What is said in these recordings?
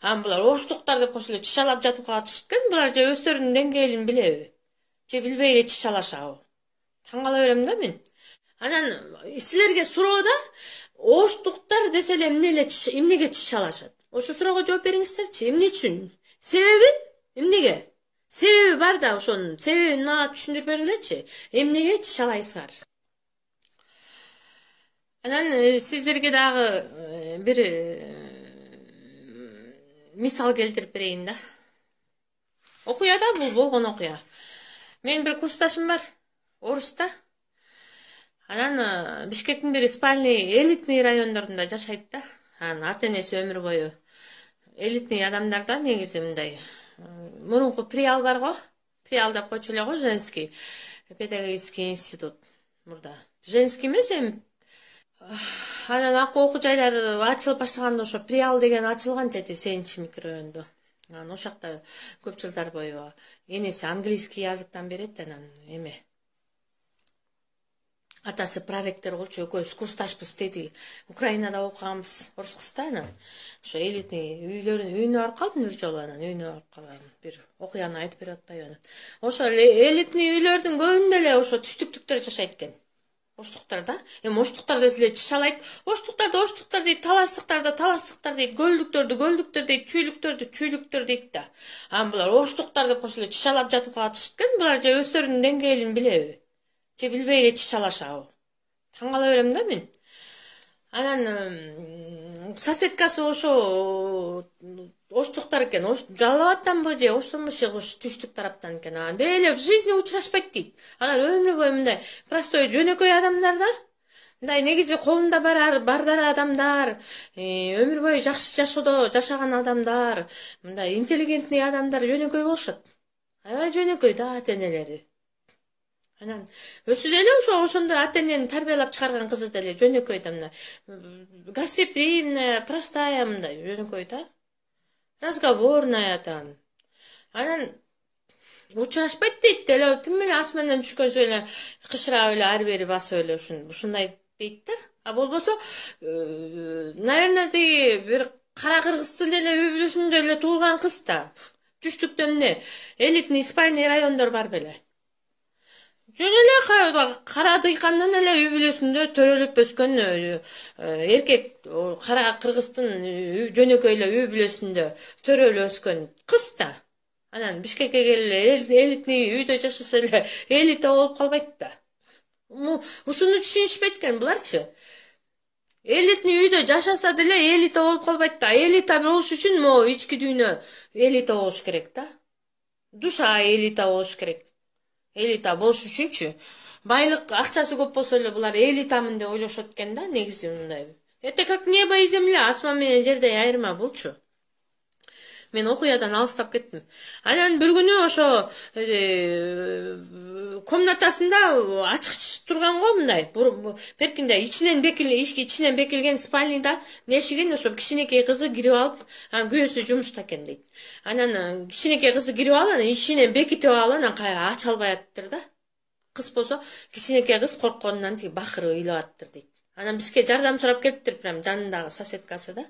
Булар оштуктар деп кошуп эле чычалап жатып калышат экен. Булар же өздөрүнүн деңгээлин билеби? Же билбей эле чычалашабы? Таң кала берем да мен. Анан силерге суроода оштуктар десе эле эмнеге чычалашат? Ошо суроого жооп бериңиздерчи. Эмне үчүн? Себеби? Эмнеге? Себеби бар да, ошонун себебин мага түшүндүрүп бергилечи. Эмнеге чычалайсыңар? Анан сиздерге дагы бир мисал келтирип берейин да. Окуя да, бул болгон окуя. Менин бир курсташым бар, орусда. Анан Бишкектин бир спальный элитный райондорунда жашайт да. Анан ата энеси өмүр бою элитный адамдарда негизи мындай. Мурунку Приал бар го. Приал деп койчу эле го, женский педагогический институт. Мурда женский эмес эми. Анан окуу жайлары ачылып баштаганда ошо Приал деген ачылган тети Сенчи микрорайонунда. Анан ошол жакта көп жылдар бою энеси английский языктан берет, анан эме атасы проректор болчу, экөөбүз курсташпыз деди. Украинада окуганбыз, орус кызда. Анан ошо элитный үйүнө барып калдым бир жолу. Анан үйүнө барып калган бир окуяны айтып берип атпайбы. Анан ошо элитный үйлөрдүн көбүндө эле ошо түштүктүктөр жашайт экен. Оштуктар да. Эми оштуктар десе эле чычалайт. Оштуктар дейт, таластыктар дейт, гөлдүктөр дейт, чүйлүктөр дейт да. Булар оштуктар деп кошуп эле чычалап жатып калышат экен. Булар же өздөрүнүн деңгээлин билеби? Же билбей эле чычалашабы? Таң кала берем да мен. Анан соседкасы ошо оштуктар экен. Жалап аттанбы же оштонбу түштүк тараптан экен. Анан деле в жизни учрашпайт дейт. Алар өмүр бою мындай простой жөнөкөй адамдар да. Мындай негизи колунда бардар адамдар, өмүр бою жакшы жашоодо жашаган адамдар, мындай интеллигентный адамдар жөнөкөй болушат. Аябай жөнөкөй да ата энелери. Анан өзү деле ошондой ата энени тарбиялап чыгарган кызы деле жөнөкөй да, мындай гостеприимная, простая, мындай жөнөкөй да. Разговорная да. Анан учрашпайт дейт деле, тим эле ас менен түшкөнсө эле кышырап эле ары бери басып эле ушундай дейт да. А болбосо, наверное, тиги бир кара кыргыздын эле үй бүлөсүндө эле туулган кыз да. Түштүктө эмне элитный спальный райондор бар беле. Жөн эле кара дыйкандын эле үй бүлөсүндө төрөлүп өскөн эркек, кара кыргыздын жөнөкөй эле үй бүлөсүндө төрөлүп өскөн кыз да. Анан Бишкекке келип элитный үйдө жашаса эле элита болуп калбайт да. Ушуну түшүнүшпөйт экен буларчы. Элитный үйдө жашаса деле элита болуп калбайт да. Элита болуш үчүн могу ички дүйнө элита болуш керек да. Душа элита болуш керек. Элита болуш үчүнчү байлык акчасы көп болсо эле булар элитамын деп ойлошот экен да, негизи мындай. Это как небо и земля, асман менен жердей айырма булчу. Мен окуядан алыстап кеттим. Анан бир күнү ошо комнатасында ачык турган го мындай. Беркинде ичинен бекилген спальныйда нешигин ошо кичинекей кызы кирип алып, күйөөсү жумушта экен дейт. Анан кичинекей кызы кирип алып, анан ичинен бекитип алып, анан кайра ача албай аттыр да. Кыз болсо кичинекей кыз коркконунан тиги бакырып ыйлап аттыр дейт. Анан бизге жардам сурап келиптир, прям жанындагы соседкасы да.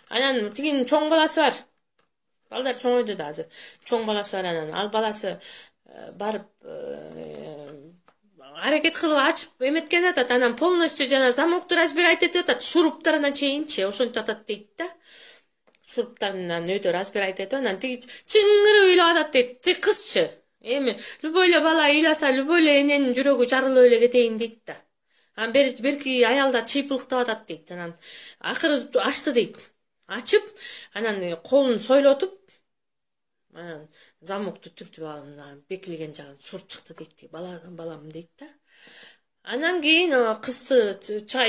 Анан тигинин чоң баласы бар. Балдар чоңойду да азыр. Чоң баласы бар, анан ал баласы барып аракет кылып ачып эметкен атат. Анан полностью жана замокту разбирать этип атат, шуруптарына чейинчи ошентип атат дейт да. Шуруптарынан өйдө разбирать этип, анан тиги чыңгырып ыйлап атат дейт. Тиги кызчы. Эми любой эле бала ыйласа, любой эле эненин жүрөгү жарылып эле кетейин дейт да. Анан берки аялда чыйпылыктап атат дейт. Анан акыры ачты дейт. Ачып, анан колун сойлотуп, анан замокту түртүп алып, бекилген жагын сурт чыкты дейт. Балам дейт да. Анан кийин кызды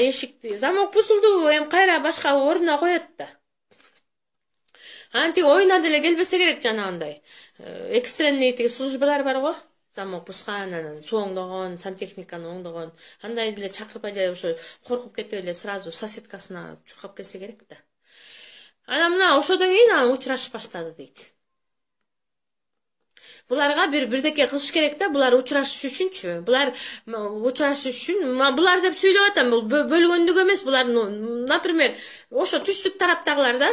эшикти замок бузулду, эми кайра башка ордуна коет да. Анан тиги оюна деле келбесе керек, жанагындай. Экстренный тиги службалар бар го. Замок бузган, анан суу оңдогон, сантехниканы оңдогон. Андай деле чакырбай эле ошо коркуп кетип эле сразу соседкасына чуркап келсе керек да. Анан мына ошодон кийин анан учурашып баштады дейт. Буларга бирдеке кылыш керек да, булар учурашыш үчүнчү. Булар учурашыш үчүн, булар деп сүйлөп атам, бул бөлгөндүк эмес, булар, например, ошо түштүк тараптагылар да.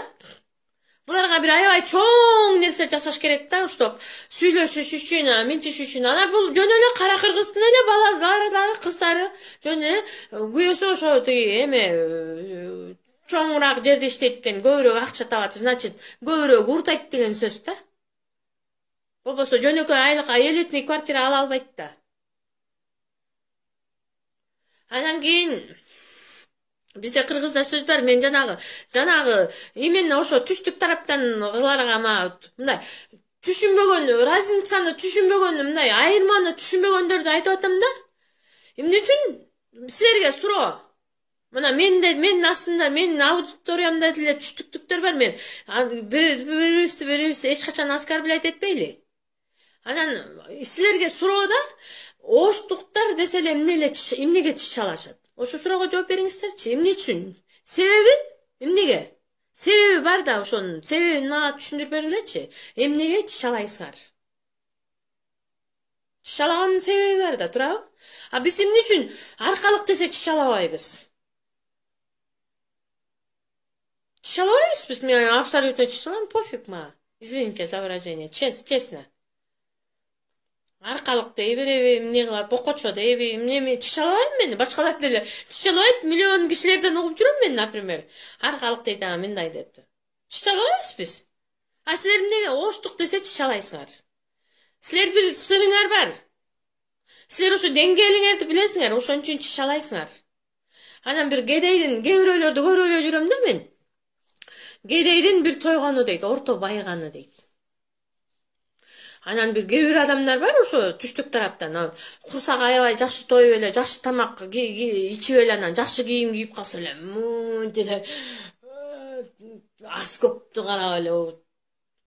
Буларга бир аябай чоң нерсе жасаш керек да, уштап сүйлөшүш үчүн, минтиш үчүн. Анан бул жөн эле кара кыргыздын эле балалары, кыздары, жөн эле күйөөсү ошо тиги эме чоңураак жерде иштейт экен, көбүрөөк акча табат, значит, көбүрөөк уртайт деген сөз да. Болбосо жөнөкөй айлык элитный квартира ала албайт да. Анан кийин бизде кыргызда сөз бар, мен жанагы именно ошо түштүк тараптан кыларга мындай түшүнбөгөн, разницаны түшүнбөгөн, мындай айырманы түшүнбөгөндөрдү айтып атам да. Эмне үчүн силерге суроо? Мына менин астында, менин аудиториямда деле түштүктүктөр бар. Мен бирибиз эч качан оскорблять этпейли. Анан силерге суроо да, оштуктар десе эле эмнеге тиш чалашат? Ошо суроого жооп бериңиздерчи. Эмне үчүн? Себеби? Эмнеге? Себеби бар да, ошонун себебин мага түшүндүрүп бергилечи. Эмнеге тиш чалайсыңар? Тиш чалагандын себеби бар да, туурабы? А биз эмне үчүн аркалык десе тиш чалабайбыз? Тиш чалабайбыз биз, мен абсолютно тиш чалам, пофиг мага. Извините за выражение, честно. Аркалык дейбиреби, эмне кылат, бокочо дейби, эмне тиш чалабайм мен, башкалар деле тиш чалабайт, миллион кишилерден угуп жүрөм мен, например. Аркалык дейт, мындай депти. Тиш чалабайбыз биз. А силер эмнеге оштук десе тиш чалайсыңар? Силер бир сырыңар бар. Силер ошо деңгээлиңерди билесиңер, ошон үчүн тиш чалайсыңар. Анан бир кедейдин, кээ бирөөлөрдү көрүп эле жүрөм да мен. Кедейдин бир тойгону дейт, орто байыганы дейт. Анан бир кээ бир адамдар бар ошо түштүк тараптан, курсак аябай жакшы тоюп эле, жакшы тамак ичип эле, анан жакшы кийим кийип калса эле, деле аз көптү карап эле